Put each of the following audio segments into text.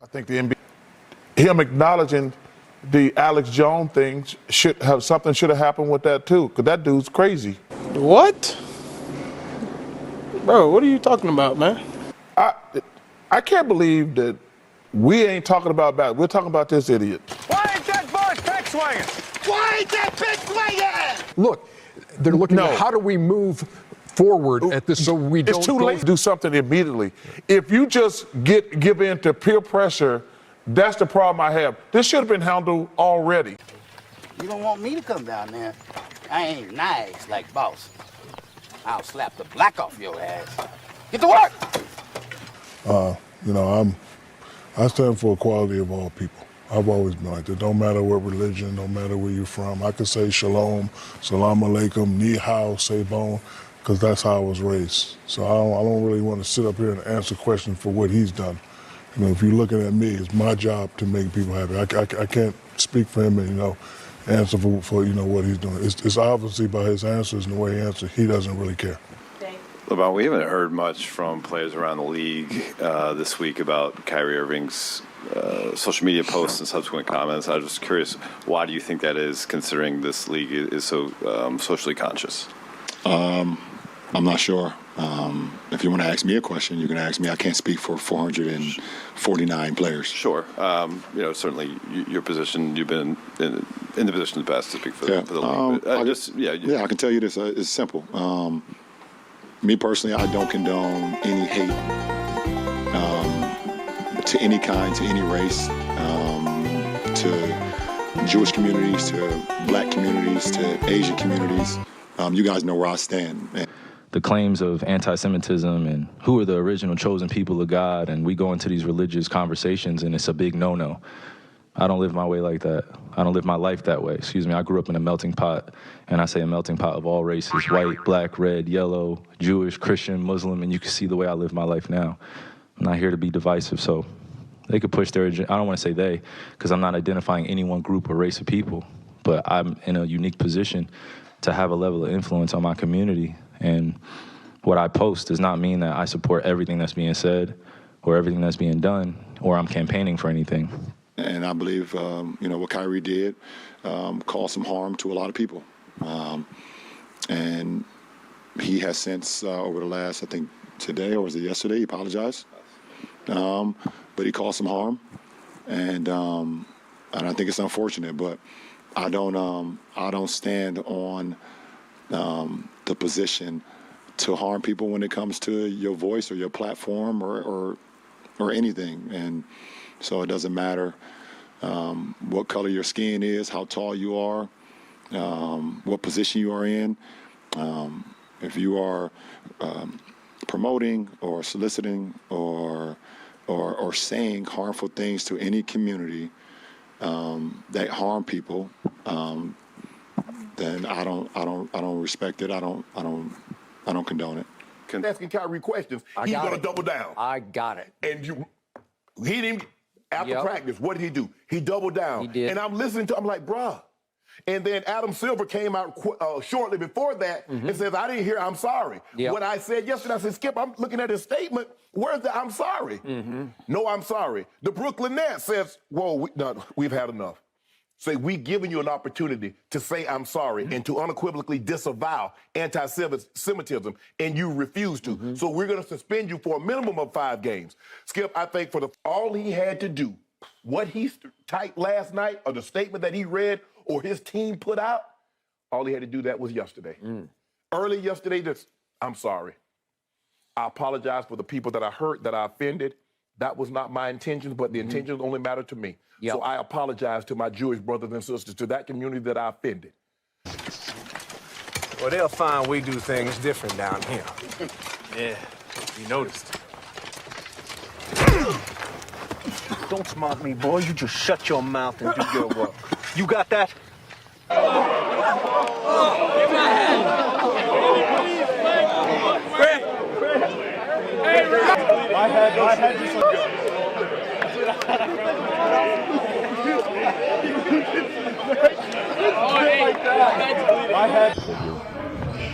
I think the NBA, him acknowledging the Alex Jones thing should have happened with that too, because that dude's crazy. What? Bro, what are you talking about, man? I can't believe that we ain't talking about that. We're talking about this idiot. Why ain't that boss big swinging? Why ain't that big swinging? Look, they're looking at how do we move forward at this so we don't. It's too late to do something immediately. If you just give in to peer pressure, that's the problem I have. This should have been handled already. You don't want me to come down there. I ain't nice like boss. I'll slap the black off your ass. Get to work! I stand for equality of all people. I've always been like that. Don't matter what religion, don't matter where you're from. I could say shalom, salam alaikum, ni hao, sebon, because that's how I was raised. So I don't really want to sit up here and answer questions for what he's done. If you're looking at me, it's my job to make people happy. I can't speak for him and, answer for what he's doing. It's obviously by his answers and the way he answers, he doesn't really care. LeBron, we haven't heard much from players around the league this week about Kyrie Irving's social media posts and subsequent comments. I was just curious, why do you think that is, considering this league is so socially conscious? I'm not sure. If you want to ask me a question, you can ask me. I can't speak for 449 players. Sure. Certainly your position, you've been in the position of the best to speak for the league. I can tell you this. It's simple. Me personally, I don't condone any hate to any kind, to any race, to Jewish communities, to black communities, to Asian communities. You guys know where I stand. The claims of anti-Semitism and who are the original chosen people of God, and we go into these religious conversations and it's a big no-no. I don't live my way like that. I don't live my life that way. Excuse me, I grew up in a melting pot, and I say a melting pot of all races, white, black, red, yellow, Jewish, Christian, Muslim, and you can see the way I live my life now. I'm not here to be divisive, so they could push their agenda. I don't want to say they, because I'm not identifying any one group or race of people, but I'm in a unique position to have a level of influence on my community. And what I post does not mean that I support everything that's being said or everything that's being done, or I'm campaigning for anything. And I believe, what Kyrie did caused some harm to a lot of people. And he has since, over the last, I think today, or was it yesterday, he apologized. But he caused some harm. And I think it's unfortunate, but I don't stand on the position to harm people when it comes to your voice or your platform or anything. And so it doesn't matter what color your skin is, how tall you are, what position you are in. If you are promoting or soliciting or saying harmful things to any community that harm people, then I don't respect it. I don't condone it. Asking Kyrie questions, he's gonna double down. I got it. And he didn't. After practice, what did he do? He doubled down. He did. And I'm listening to. I'm like, bruh. And then Adam Silver came out shortly before that and says, I didn't hear I'm sorry. Yep. What I said yesterday, I said, Skip, I'm looking at his statement. Where's the I'm sorry? No, I'm sorry. The Brooklyn Nets says, whoa, we've had enough. Say, we giving you an opportunity to say I'm sorry and to unequivocally disavow anti-Semitism, and you refuse to. So we're going to suspend you for a minimum of 5 games. Skip, I think all he had to do, what he typed last night or the statement that he read or his team put out, all he had to do that was yesterday. Early yesterday, I'm sorry. I apologize for the people that I hurt, that I offended. That was not my intentions, but the intentions only matter to me. Yep. So I apologize to my Jewish brothers and sisters, to that community that I offended. Well, they'll find we do things different down here. Yeah, you noticed. Don't smart me, boy. You just shut your mouth and do your work. You got that? Give my hand. My head just looked good.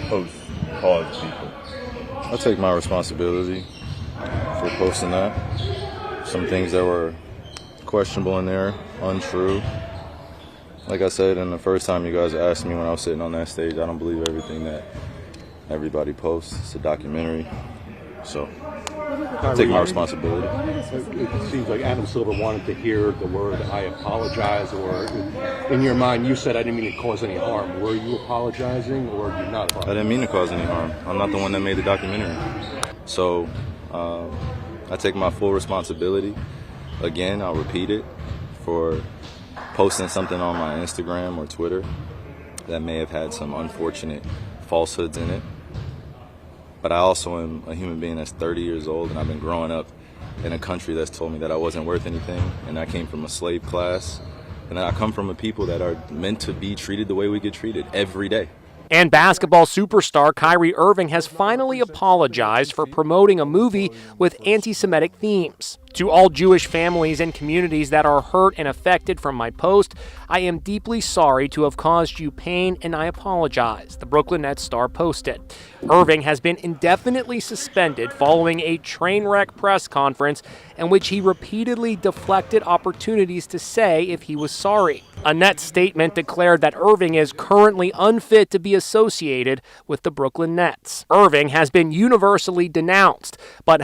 Post cause people. I take my responsibility for posting that. Some things that were questionable in there, untrue. Like I said, and the first time you guys asked me when I was sitting on that stage, I don't believe everything that everybody posts. It's a documentary, so I take my responsibility. It seems like Adam Silver wanted to hear the word "I apologize," or in your mind, you said, "I didn't mean to cause any harm." Were you apologizing, or did you not apologize? I didn't mean to cause any harm. I'm not the one that made the documentary, so I take my full responsibility. Again, I'll repeat it, for posting something on my Instagram or Twitter that may have had some unfortunate falsehoods in it. But I also am a human being that's 30 years old, and I've been growing up in a country that's told me that I wasn't worth anything, and I came from a slave class, and I come from a people that are meant to be treated the way we get treated every day. And basketball superstar Kyrie Irving has finally apologized for promoting a movie with anti-Semitic themes. To all Jewish families and communities that are hurt and affected from my post, I am deeply sorry to have caused you pain, and I apologize, the Brooklyn Nets star posted. Irving has been indefinitely suspended following a train wreck press conference in which he repeatedly deflected opportunities to say if he was sorry. A Nets statement declared that Irving is currently unfit to be associated with the Brooklyn Nets. Irving has been universally denounced, but